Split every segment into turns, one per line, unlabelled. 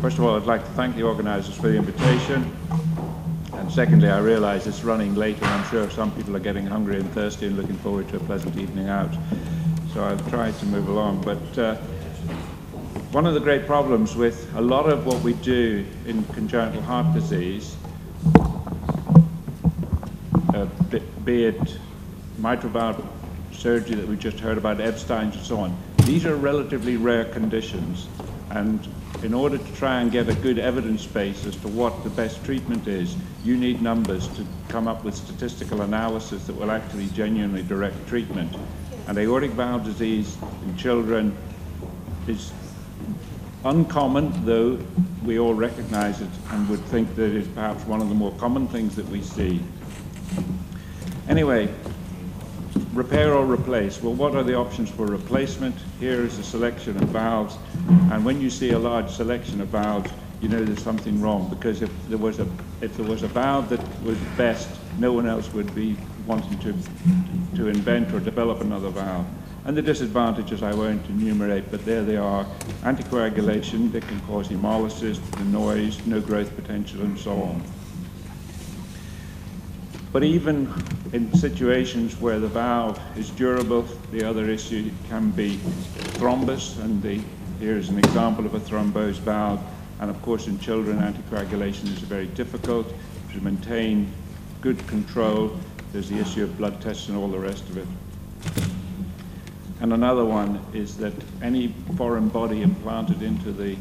First of all, I'd like to thank the organisers for the invitation. And secondly, I realise it's running late, and I'm sure some people are getting hungry and thirsty and looking forward to a pleasant evening out. So I've tried to move along. But one of the great problems with a lot of what we do in congenital heart disease, be it mitral valve surgery that we just heard about, Epstein's and so on, these are relatively rare conditions. And in order to try and get a good evidence base as to what the best treatment is, you need numbers to come up with statistical analysis that will actually genuinely direct treatment. And aortic valve disease in children is uncommon, though we all recognize it and would think that it is perhaps one of the more common things that we see. Anyway, repair or replace. Well, what are the options for replacement? Here is a selection of valves, and when you see a large selection of valves, you know there's something wrong, because if there was a valve that was best, no one else would be wanting to invent or develop another valve. And the disadvantages I won't enumerate, but there they are. Anticoagulation that can cause hemolysis, the noise, no growth potential, and so on. But even in situations where the valve is durable, the other issue can be thrombus, and here's an example of a thrombosed valve. And of course, in children, anticoagulation is very difficult. To maintain good control, there's the issue of blood tests and all the rest of it. And another one is that any foreign body implanted into the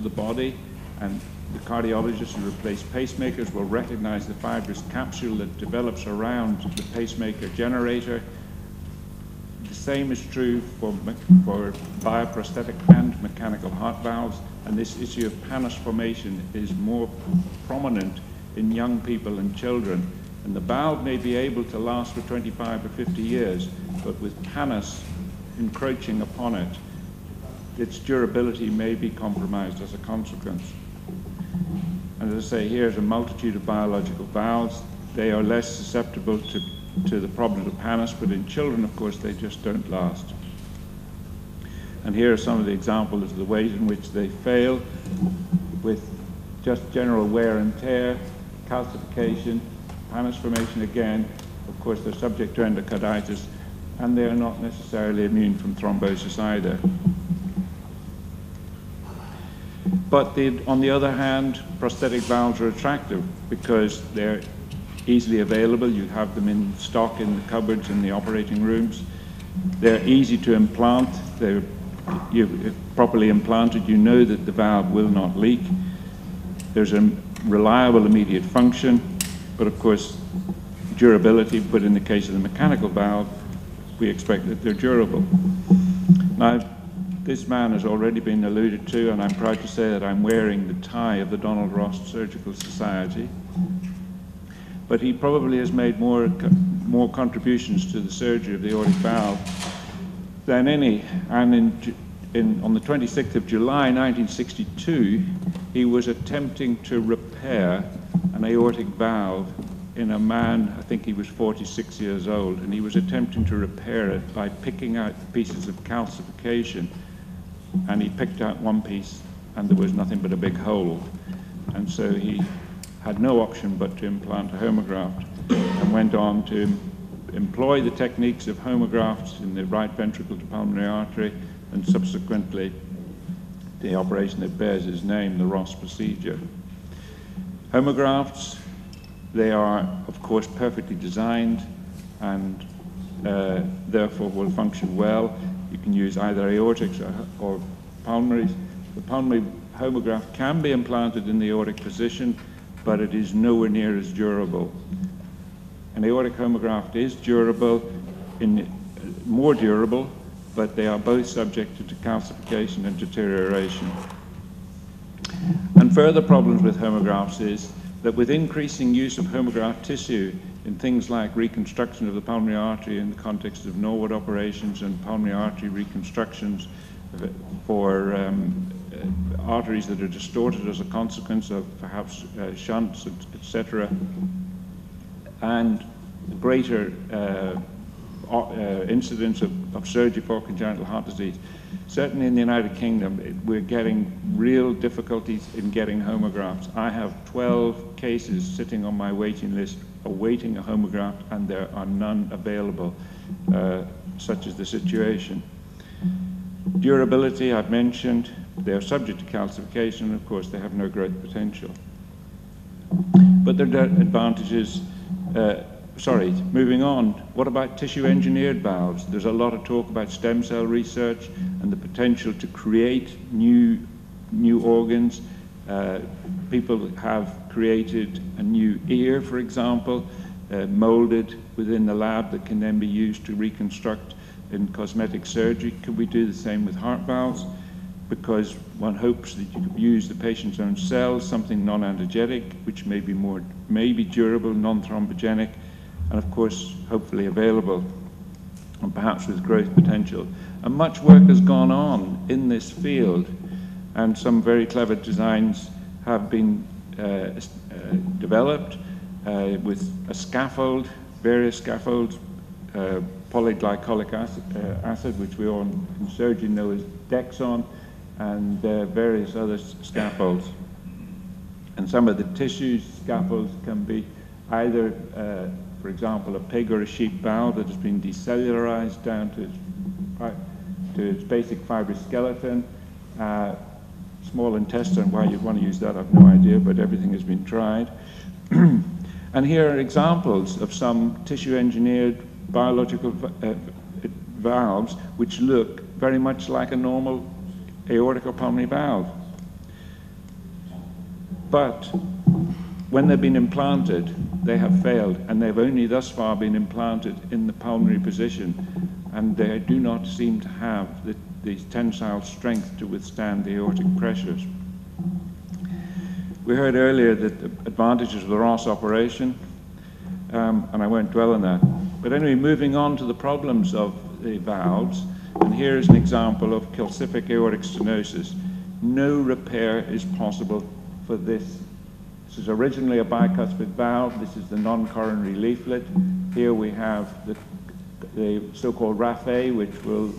body, and the cardiologists who replace pacemakers will recognize the fibrous capsule that develops around the pacemaker generator. The same is true for bioprosthetic and mechanical heart valves, and this issue of pannus formation is more prominent in young people and children. And the valve may be able to last for 25 or 50 years, but with pannus encroaching upon it, its durability may be compromised as a consequence. And as I say, here's a multitude of biological valves. They are less susceptible to the problem of pannus, but in children, of course, they just don't last. And here are some of the examples of the ways in which they fail, with just general wear and tear, calcification, pannus formation again. Of course, they're subject to endocarditis, and they're not necessarily immune from thrombosis either. But on the other hand, prosthetic valves are attractive because they're easily available. You have them in stock in the cupboards in the operating rooms. They're easy to implant. If properly implanted, you know that the valve will not leak. There's a reliable immediate function, but of course, durability. But in the case of the mechanical valve, we expect that they're durable. Now, this man has already been alluded to, and I'm proud to say that I'm wearing the tie of the Donald Ross Surgical Society. But he probably has made more contributions to the surgery of the aortic valve than any. And on the 26th of July, 1962, he was attempting to repair an aortic valve in a man, I think he was 46 years old, and he was attempting to repair it by picking out pieces of calcification. And he picked out one piece, and there was nothing but a big hole. And so he had no option but to implant a homograft, and went on to employ the techniques of homografts in the right ventricle to pulmonary artery, and subsequently the operation that bears his name, the Ross procedure. Homografts, they are, of course, perfectly designed and therefore will function well. You can use either aortics or pulmonaries. The pulmonary homograft can be implanted in the aortic position, but it is nowhere near as durable. An aortic homograft is durable, more durable, but they are both subject to calcification and deterioration. And further problems with homografts is that with increasing use of homograft tissue in things like reconstruction of the pulmonary artery in the context of Norwood operations and pulmonary artery reconstructions for arteries that are distorted as a consequence of perhaps shunts, etc., and greater incidence of surgery for congenital heart disease, Certainly in the United Kingdom, we're getting real difficulties in getting homografts. I have 12 cases sitting on my waiting list awaiting a homograft, and there are none available. Such is the situation. Durability, I've mentioned. They're subject to calcification, and of course they have no growth potential. But there are advantages. Moving on, what about tissue-engineered valves? There's a lot of talk about stem cell research and the potential to create new organs. People have created a new ear, for example, molded within the lab that can then be used to reconstruct in cosmetic surgery. Could we do the same with heart valves? Because one hopes that you could use the patient's own cells, something non-antigenic, which may be durable, non-thrombogenic, and of course, hopefully available, and perhaps with growth potential. And much work has gone on in this field, and some very clever designs have been developed with a scaffold, various scaffolds, polyglycolic acid, which we all in surgery know as Dexon, and various other scaffolds. And some of the tissue scaffolds can be either, for example, a pig or a sheep valve that has been decellularized down to its basic fibrous skeleton. Small intestine, why you'd want to use that, I've no idea, but everything has been tried. And here are examples of some tissue-engineered biological valves which look very much like a normal aortic or pulmonary valve. But when they've been implanted, they have failed, and they've only thus far been implanted in the pulmonary position, and they do not seem to have the tensile strength to withstand the aortic pressures. We heard earlier that the advantages of the Ross operation, and I won't dwell on that. But anyway, moving on to the problems of the valves, and here is an example of calcific aortic stenosis. No repair is possible for this. This is originally a bicuspid valve. This is the non-coronary leaflet. Here we have the so-called raphe, which will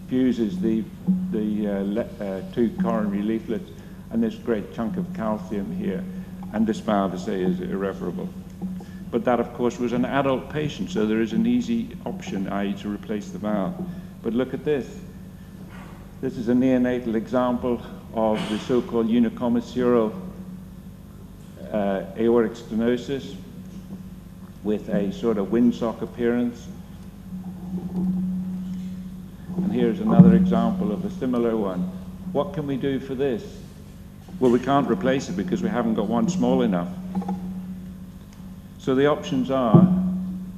fuses the two coronary leaflets, and this great chunk of calcium here. And this valve, to say, is irreparable. But that, of course, was an adult patient, so there is an easy option, i.e. to replace the valve. But look at this. This is a neonatal example of the so-called unicommissural aortic stenosis with a sort of windsock appearance. And here's another example of a similar one. What can we do for this? Well, we can't replace it because we haven't got one small enough. So the options are,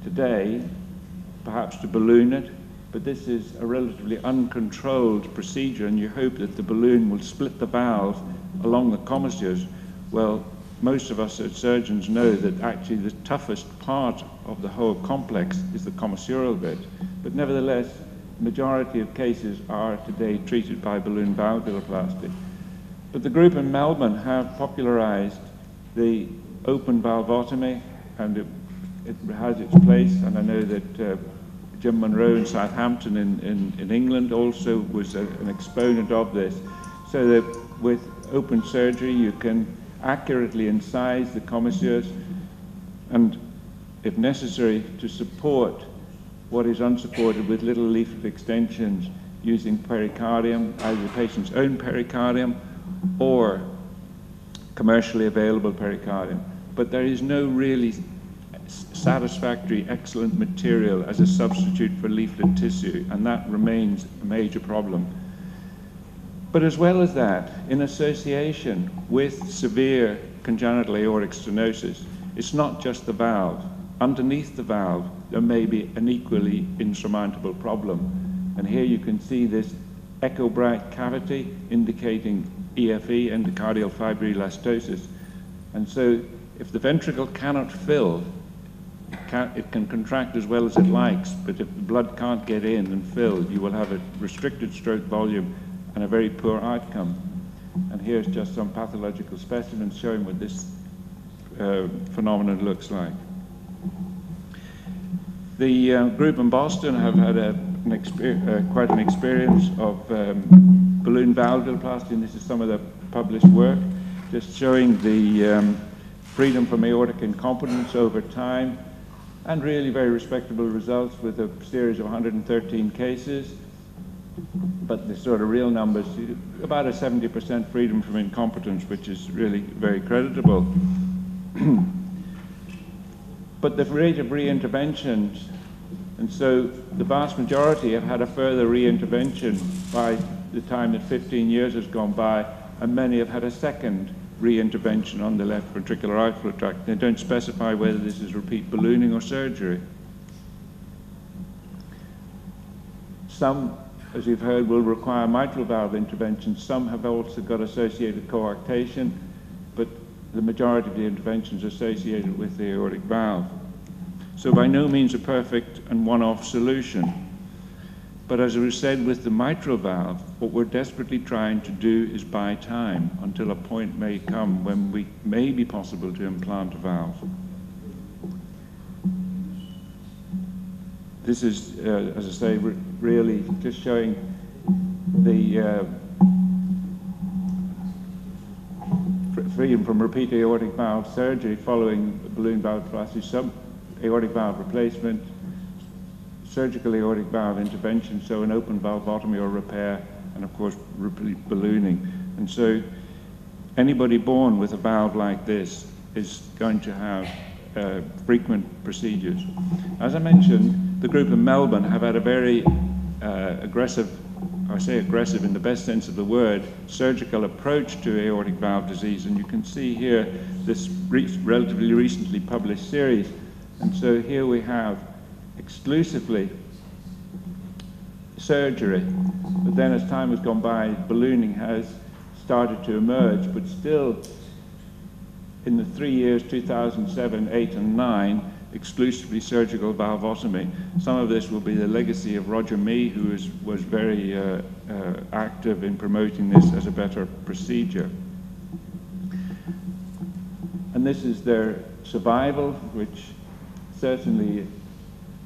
today, perhaps to balloon it, but this is a relatively uncontrolled procedure, and you hope that the balloon will split the valve along the commissures. Well, most of us as surgeons know that actually the toughest part of the whole complex is the commissural bit. But nevertheless, the majority of cases are today treated by balloon valvuloplasty. But the group in Melbourne have popularized the open valvotomy, and it has its place, and I know that Jim Monroe in Southampton in England also was an exponent of this, so that with open surgery you can accurately incise the commissures and, if necessary, to support what is unsupported with little leaflet extensions using pericardium, either the patient's own pericardium or commercially available pericardium. But there is no really satisfactory, excellent material as a substitute for leaflet tissue, and that remains a major problem. But as well as that, in association with severe congenital aortic stenosis, it's not just the valve. Underneath the valve, there may be an equally insurmountable problem. And here you can see this echo bright cavity indicating EFE, endocardial fibroelastosis. And so if the ventricle cannot fill, it can contract as well as it likes, but if the blood can't get in and fill, you will have a restricted stroke volume and a very poor outcome. And here's just some pathological specimens showing what this phenomenon looks like. The group in Boston have had quite an experience of balloon valvuloplasty, and this is some of the published work, just showing the freedom from aortic incompetence over time, and really very respectable results with a series of 113 cases. But the sort of real numbers, about a 70% freedom from incompetence, which is really very creditable. But the rate of re-interventions, and so the vast majority have had a further re-intervention by the time that 15 years has gone by, and many have had a second re-intervention on the left ventricular outflow tract. They don't specify whether this is repeat ballooning or surgery. Some, as you've heard, will require mitral valve intervention. Some have also got associated coarctation, but the majority of the interventions are associated with the aortic valve. So by no means a perfect and one-off solution. But as was said with the mitral valve, what we're desperately trying to do is buy time until a point may come when we may be possible to implant a valve. This is, as I say, really just showing the freedom from repeat aortic valve surgery following balloon valvuloplasty, some aortic valve replacement, surgical aortic valve intervention, so an open valvotomy or repair, and of course repeat ballooning. And so anybody born with a valve like this is going to have frequent procedures. As I mentioned, the group in Melbourne have had a very aggressive, I say aggressive in the best sense of the word, surgical approach to aortic valve disease, and you can see here this relatively recently published series. And so here we have exclusively surgery, but then as time has gone by, ballooning has started to emerge, but still in the 3 years, 2007, 8, and 9, exclusively surgical valvotomy. Some of this will be the legacy of Roger Mee, who was very active in promoting this as a better procedure. And this is their survival, which certainly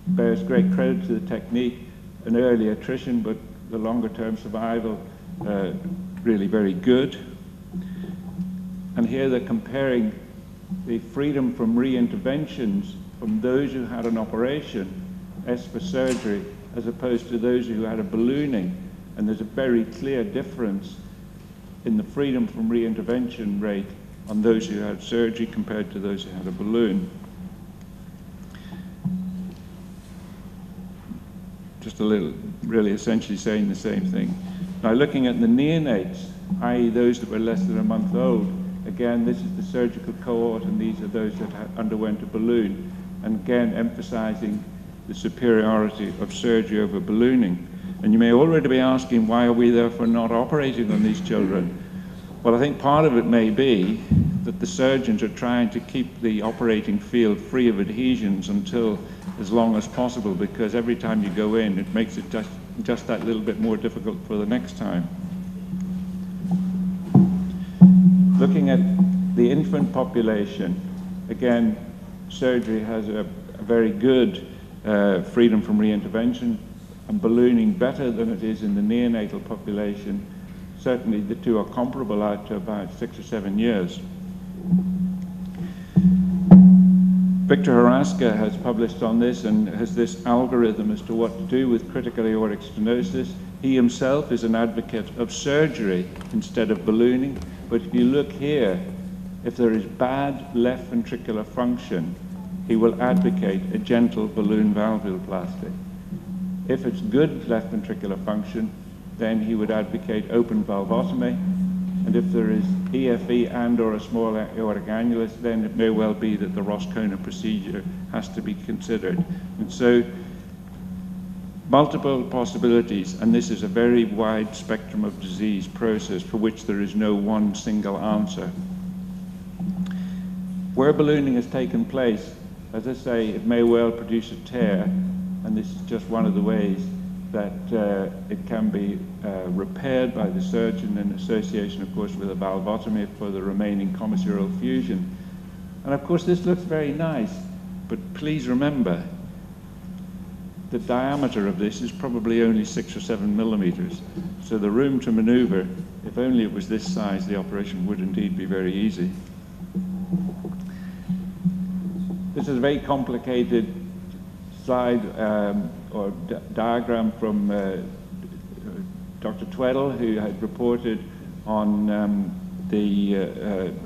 bears great credit to the technique, an early attrition, but the longer-term survival really very good. And here they're comparing the freedom from re-interventions from those who had an operation, S for surgery, as opposed to those who had a ballooning. And there's a very clear difference in the freedom from re-intervention rate on those who had surgery compared to those who had a balloon. Just a little, really essentially saying the same thing. Now looking at the neonates, i.e. those that were less than a month old, again, this is the surgical cohort, and these are those that underwent a balloon. And again, emphasizing the superiority of surgery over ballooning. And you may already be asking, why are we therefore not operating on these children? Well, I think part of it may be that the surgeons are trying to keep the operating field free of adhesions until as long as possible, because every time you go in, it makes it just that little bit more difficult for the next time. Looking at the infant population, again, surgery has a very good freedom from re-intervention, and ballooning better than it is in the neonatal population. Certainly the two are comparable out to about 6 or 7 years. Victor Haraska has published on this and has this algorithm as to what to do with critical aortic stenosis. He himself is an advocate of surgery instead of ballooning, but if you look here, if there is bad left ventricular function, he will advocate a gentle balloon valvuloplasty. If it's good left ventricular function, then he would advocate open valvotomy. And if there is EFE and or a small aortic annulus, then it may well be that the Roscona procedure has to be considered. And so multiple possibilities, and this is a very wide spectrum of disease process for which there is no one single answer. Where ballooning has taken place, as I say, it may well produce a tear, and this is just one of the ways that it can be repaired by the surgeon in association, of course, with a valvotomy for the remaining commissural fusion. And of course, this looks very nice, but please remember, the diameter of this is probably only 6 or 7 millimeters. So the room to maneuver, if only it was this size, the operation would indeed be very easy. This is a very complicated slide or diagram from Dr. Tweddle, who had reported on the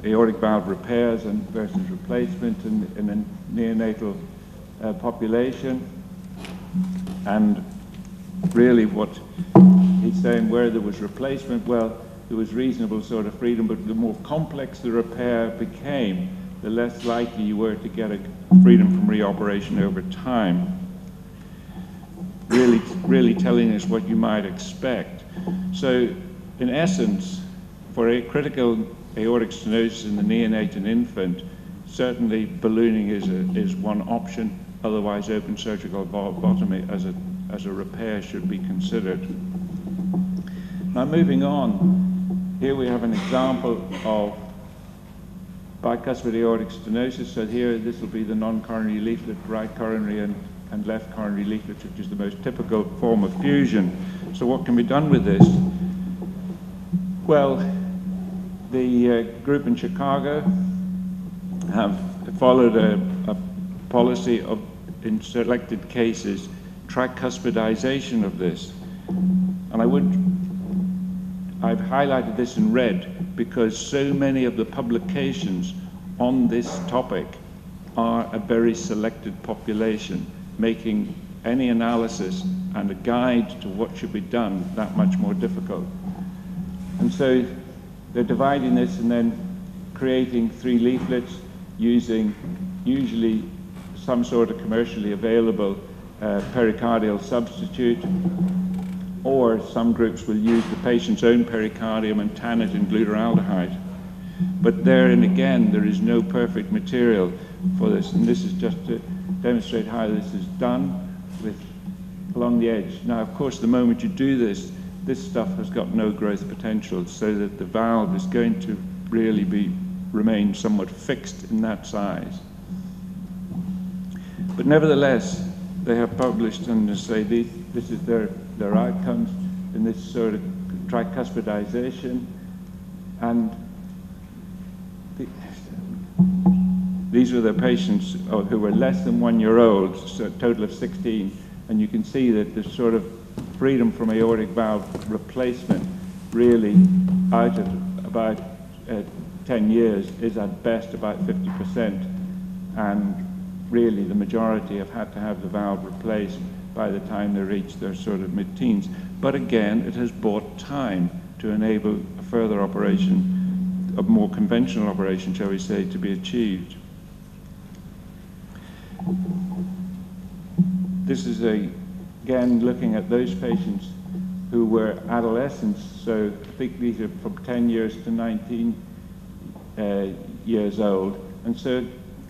aortic valve repairs and versus replacement in a neonatal population. And really what he's saying, where there was replacement, well, there was reasonable sort of freedom, but the more complex the repair became, the less likely you were to get a freedom from reoperation over time. Really telling us what you might expect. So, in essence, for a critical aortic stenosis in the neonate and infant, certainly ballooning is one option. Otherwise, open surgical valvotomy as a repair should be considered. Now, moving on, here we have an example of bicuspid aortic stenosis. So here, this will be the non-coronary leaflet, right coronary and left coronary leaflet, which is the most typical form of fusion. So what can be done with this? Well, the group in Chicago have followed a policy of, in selected cases, tricuspidization of this. And I've highlighted this in red because so many of the publications on this topic are a very selected population, making any analysis and a guide to what should be done that much more difficult. And so they're dividing this and then creating 3 leaflets using usually some sort of commercially available pericardial substitute, or some groups will use the patient's own pericardium and tan it in glutaraldehyde. But therein again, there is no perfect material for this, and this is just to demonstrate how this is done along the edge. Now, of course, the moment you do this, this stuff has got no growth potential, so that the valve is going to really remain somewhat fixed in that size. But nevertheless, they have published and say this is their outcomes in this sort of tricuspidization, and these were the patients who were less than 1 year old, so a total of 16, and you can see that the sort of freedom from aortic valve replacement really out at about 10 years is at best about 50%, and really the majority have had to have the valve replaced by the time they reach their sort of mid-teens. But again, it has bought time to enable a further operation, a more conventional operation, shall we say, to be achieved. This is again looking at those patients who were adolescents, so I think these are from 10 years to 19 years old, and so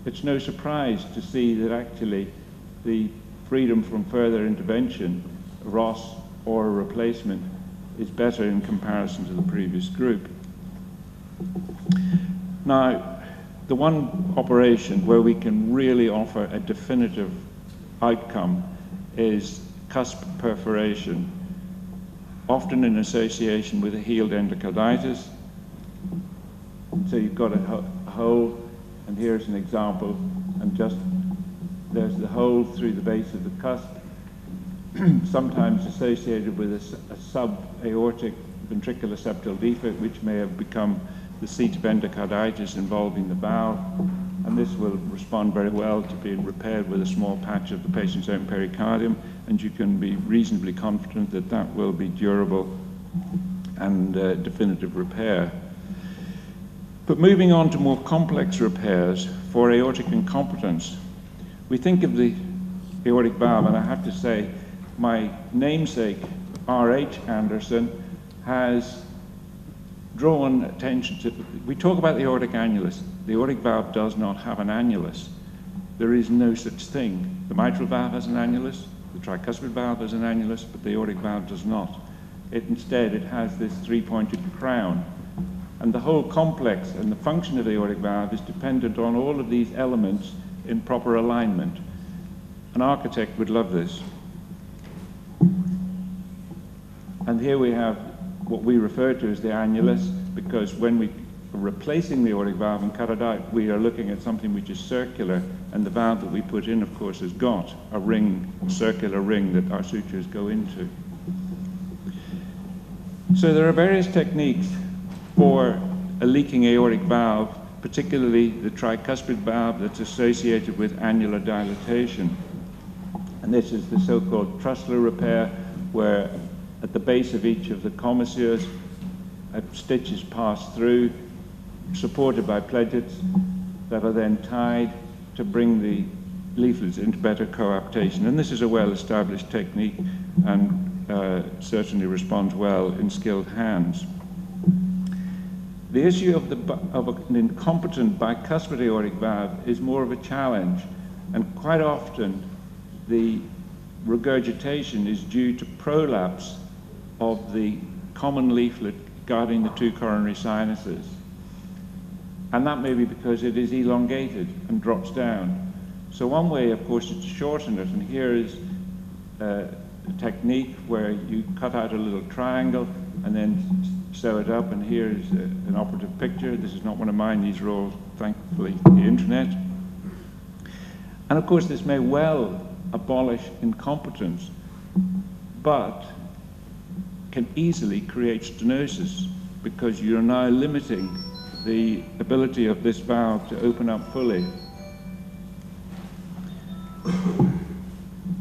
it's no surprise to see that actually the freedom from further intervention, ROS or replacement, is better in comparison to the previous group. Now, the one operation where we can really offer a definitive outcome is cusp perforation, often in association with a healed endocarditis. So you've got a hole, and here's an example, and just there's the hole through the base of the cusp, sometimes associated with a sub-aortic ventricular septal defect, which may have become the seat of endocarditis involving the valve, and this will respond very well to being repaired with a small patch of the patient's own pericardium, and you can be reasonably confident that that will be durable and definitive repair. But moving on to more complex repairs for aortic incompetence, we think of the aortic valve, and I have to say, my namesake, R.H. Anderson, has drawn attention to, we talk about the aortic annulus. The aortic valve does not have an annulus. There is no such thing. The mitral valve has an annulus, the tricuspid valve has an annulus, but the aortic valve does not. Instead, it has this three-pointed crown. And the whole complex and the function of the aortic valve is dependent on all of these elements in proper alignment. An architect would love this. And here we have what we refer to as the annulus, because when we are replacing the aortic valve and cut it out, we are looking at something which is circular, and the valve that we put in, of course, has got a ring, a circular ring that our sutures go into. So there are various techniques for a leaking aortic valve, particularly the tricuspid valve that's associated with annular dilatation. And this is the so-called Trussler repair, where at the base of each of the commissures, a stitch is passed through, supported by pledgets that are then tied to bring the leaflets into better coaptation. And this is a well-established technique and certainly responds well in skilled hands. The issue of an incompetent bicuspid aortic valve is more of a challenge, and quite often the regurgitation is due to prolapse of the common leaflet guarding the two coronary sinuses. And that may be because it is elongated and drops down. So one way, of course, is to shorten it, and here is a technique where you cut out a little triangle and then sew it up, and here is an operative picture. This is not one of mine, these are all, thankfully, the internet. And of course this may well abolish incompetence, but can easily create stenosis, because you're now limiting the ability of this valve to open up fully.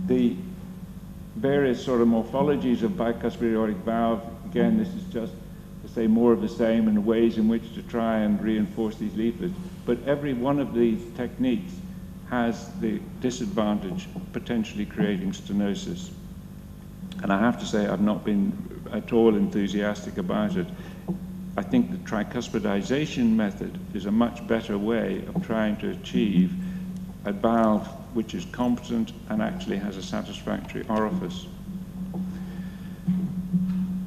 The various sort of morphologies of bicuspid aortic valve, again, this is just to say more of the same and ways in which to try and reinforce these leaflets. But every one of these techniques has the disadvantage of potentially creating stenosis. And I have to say I've not been at all enthusiastic about it. I think the tricuspidization method is a much better way of trying to achieve a valve which is competent and actually has a satisfactory orifice.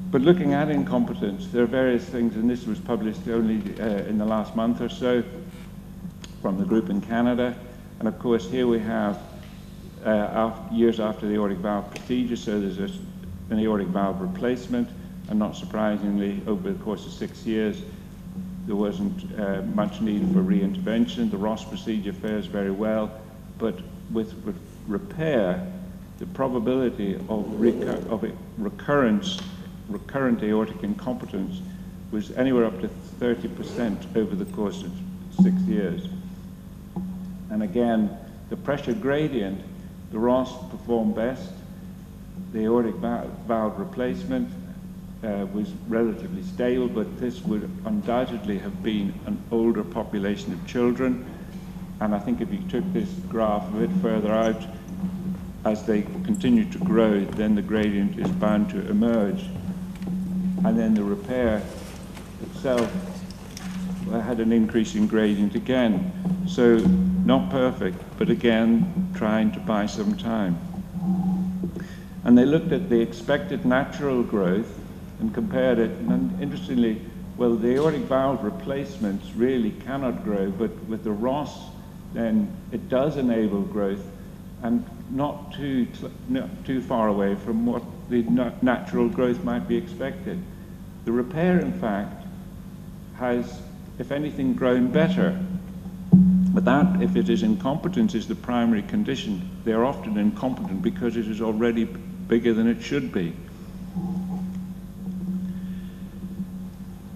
But looking at incompetence, there are various things, and this was published only in the last month or so from the group in Canada. And of course, here we have years after the aortic valve procedure, so there's an aortic valve replacement, and not surprisingly, over the course of 6 years, there wasn't much need for re-intervention. The Ross procedure fares very well, but with repair, the probability of recurrent aortic incompetence was anywhere up to 30% over the course of 6 years. And again, the pressure gradient, the Ross performed best. The aortic valve replacement was relatively stable, but this would undoubtedly have been an older population of children. And I think if you took this graph a bit further out, as they continue to grow, then the gradient is bound to emerge. And then the repair itself had an increase in gradient again. So not perfect, but again, trying to buy some time. And they looked at the expected natural growth and compared it, and interestingly, well, the aortic valve replacements really cannot grow, but with the Ross, then it does enable growth, and not too far away from what the natural growth might be expected. The repair, in fact, has, if anything, grown better. But that, if it is incompetence, is the primary condition. They are often incompetent because it is already bigger than it should be.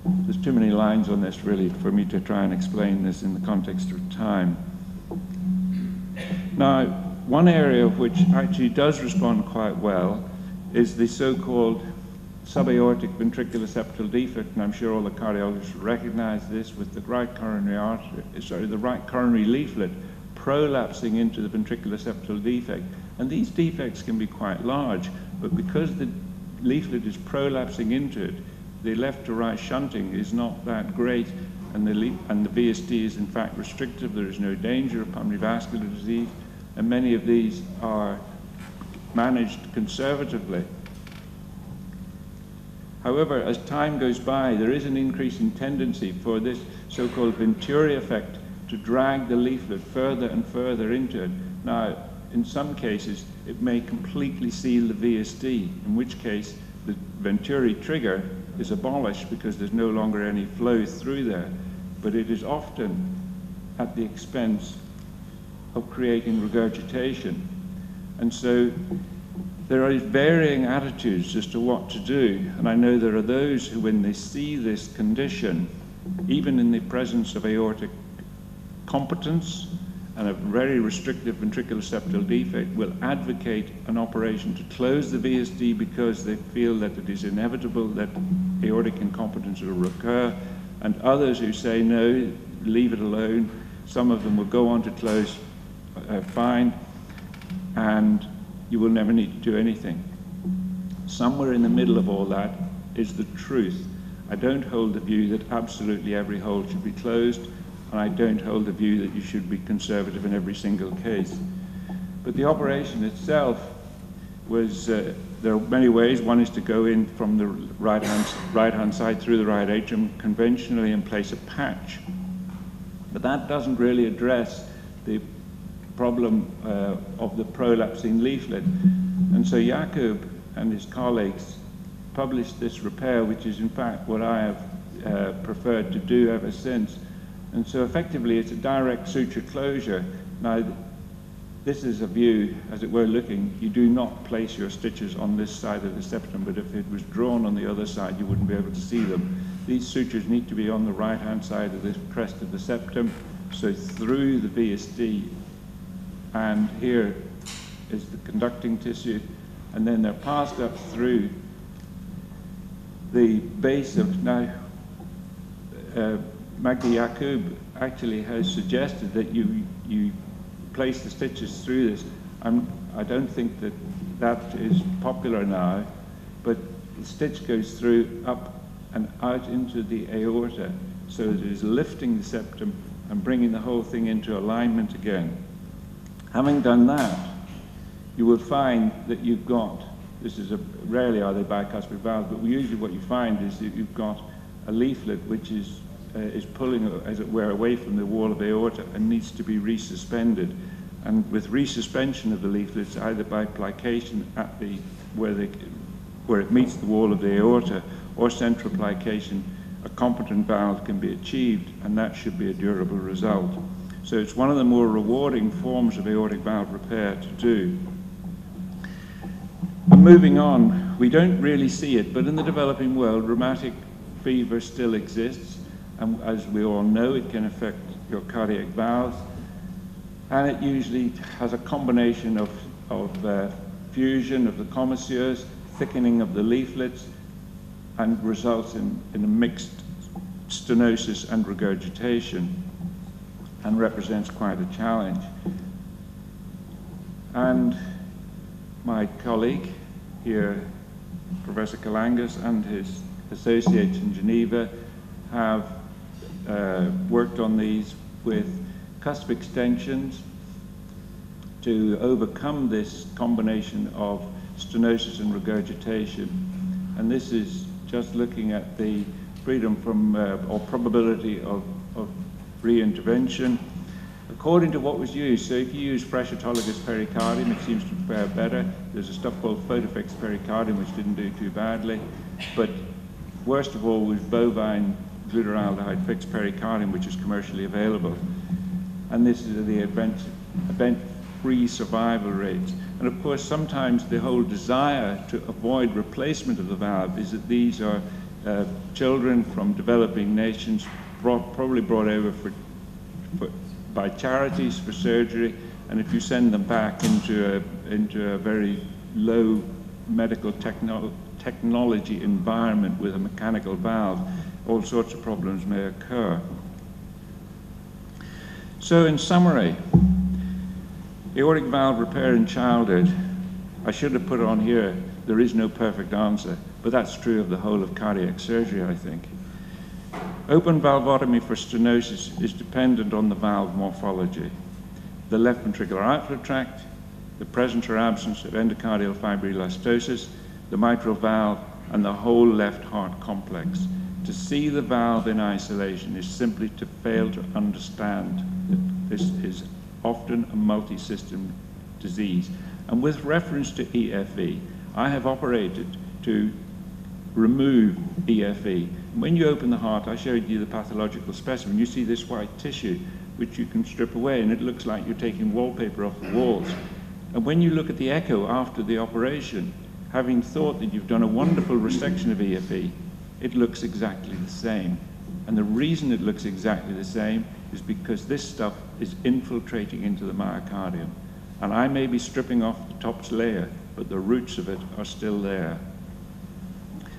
There's too many lines on this, really, for me to try and explain this in the context of time. Now, one area of which actually does respond quite well is the so-called subaortic ventricular septal defect, and I'm sure all the cardiologists recognize this, with the right coronary artery, the right coronary leaflet prolapsing into the ventricular septal defect. And these defects can be quite large, but because the leaflet is prolapsing into it, the left to right shunting is not that great, and the VSD is in fact restrictive. There is no danger of pulmonary vascular disease, and many of these are managed conservatively. However, as time goes by, there is an increasing tendency for this so-called Venturi effect to drag the leaflet further and further into it. Now, in some cases, it may completely seal the VSD, in which case the Venturi trigger is abolished because there's no longer any flow through there, but it is often at the expense of creating regurgitation. And so there are varying attitudes as to what to do, and I know there are those who, when they see this condition, even in the presence of aortic competence and a very restrictive ventricular septal defect, will advocate an operation to close the VSD because they feel that it is inevitable that aortic incompetence will recur, and others who say, no, leave it alone. Some of them will go on to close fine, and you will never need to do anything. Somewhere in the middle of all that is the truth. I don't hold the view that absolutely every hole should be closed, and I don't hold the view that you should be conservative in every single case. But the operation itself was, there are many ways. One is to go in from the right-hand side through the right atrium conventionally and place a patch. But that doesn't really address the problem of the prolapsing leaflet. And so Jakob and his colleagues published this repair, which is in fact what I have preferred to do ever since. And so effectively it's a direct suture closure. Now, this is a view, as it were, looking. You do not place your stitches on this side of the septum, but if it was drawn on the other side, you wouldn't be able to see them. These sutures need to be on the right-hand side of the crest of the septum, so through the VSD, and here is the conducting tissue, and then they're passed up through the base of, now, Magdi Yacoub actually has suggested that you place the stitches through this. I don't think that that is popular now, but the stitch goes through, up and out into the aorta, so it is lifting the septum and bringing the whole thing into alignment again. Having done that, you will find that you've got, rarely are they bicuspid valves, but usually what you find is that you've got a leaflet which is pulling, as it were, away from the wall of aorta and needs to be resuspended. And with resuspension of the leaflets, either by plication at where it meets the wall of the aorta, or central plication, a competent valve can be achieved, and that should be a durable result. So it's one of the more rewarding forms of aortic valve repair to do. And moving on, we don't really see it, but in the developing world, rheumatic fever still exists, and as we all know, it can affect your cardiac valves, and it usually has a combination of fusion of the commissures, thickening of the leaflets, and results in a mixed stenosis and regurgitation, and represents quite a challenge. And my colleague here, Professor Kalangas, and his associates in Geneva have worked on these with cusp extensions to overcome this combination of stenosis and regurgitation. And this is just looking at the freedom from, or probability of re-intervention according to what was used. So if you use fresh autologous pericardium, it seems to fare better. There's a stuff called photofix pericardium, which didn't do too badly. But worst of all was bovine glutaraldehyde fixed pericardium, which is commercially available. And this is the event-free survival rates. And of course, sometimes the whole desire to avoid replacement of the valve is that these are children from developing nations probably brought over by charities for surgery, and if you send them back into a very low medical technology environment with a mechanical valve, all sorts of problems may occur. So in summary, aortic valve repair in childhood, I should have put on here, there is no perfect answer, but that's true of the whole of cardiac surgery, I think. Open valvotomy for stenosis is dependent on the valve morphology. The left ventricular outflow tract, the presence or absence of endocardial fibrinoelastosis, the mitral valve, and the whole left heart complex. To see the valve in isolation is simply to fail to understand that this is often a multi-system disease. And with reference to EFE, I have operated to remove EFE. When you open the heart, I showed you the pathological specimen, you see this white tissue, which you can strip away, and it looks like you're taking wallpaper off the walls. And when you look at the echo after the operation, having thought that you've done a wonderful resection of EFE, it looks exactly the same. And the reason it looks exactly the same is because this stuff is infiltrating into the myocardium. And I may be stripping off the top layer, but the roots of it are still there.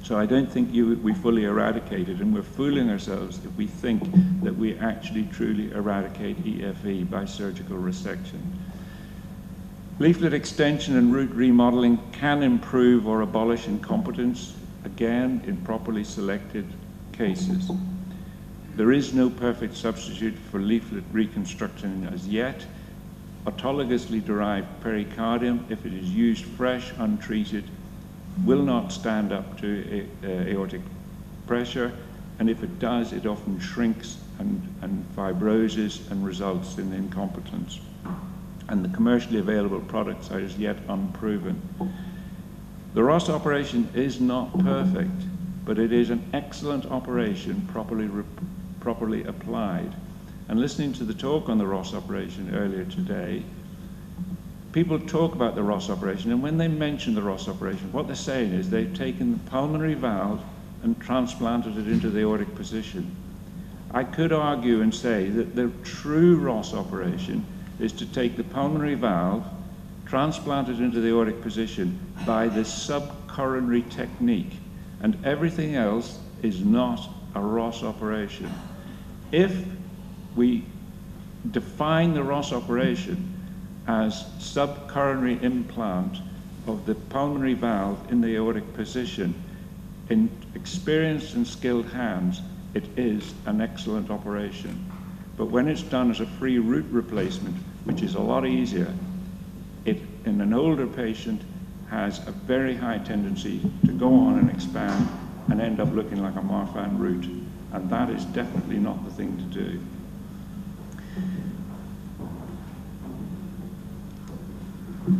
So I don't think we fully eradicate it, and we're fooling ourselves if we think that we actually truly eradicate EFE by surgical resection. Leaflet extension and root remodeling can improve or abolish incompetence, again, in properly selected cases. There is no perfect substitute for leaflet reconstruction as yet. Autologously derived pericardium, if it is used fresh, untreated, will not stand up to aortic pressure, and if it does, it often shrinks and fibroses and results in incompetence. And the commercially available products are as yet unproven. The Ross operation is not perfect, but it is an excellent operation properly applied. And listening to the talk on the Ross operation earlier today, people talk about the Ross operation, and when they mention the Ross operation, what they're saying is they've taken the pulmonary valve and transplanted it into the aortic position. I could argue and say that the true Ross operation is to take the pulmonary valve, transplant it into the aortic position by the subcoronary technique, and everything else is not a Ross operation. If we define the Ross operation as subcoronary implant of the pulmonary valve in the aortic position, in experienced and skilled hands, it is an excellent operation. But when it's done as a free root replacement, which is a lot easier, it, in an older patient, has a very high tendency to go on and expand and end up looking like a Marfan root. And that is definitely not the thing to do.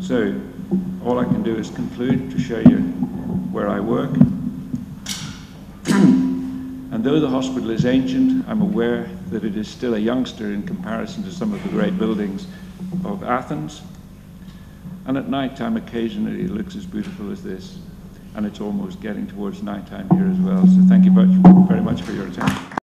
So, all I can do is conclude to show you where I work. And though the hospital is ancient, I'm aware that it is still a youngster in comparison to some of the great buildings of Athens. And at night time, occasionally, it looks as beautiful as this. And it's almost getting towards nighttime here as well. So thank you very much for your attention.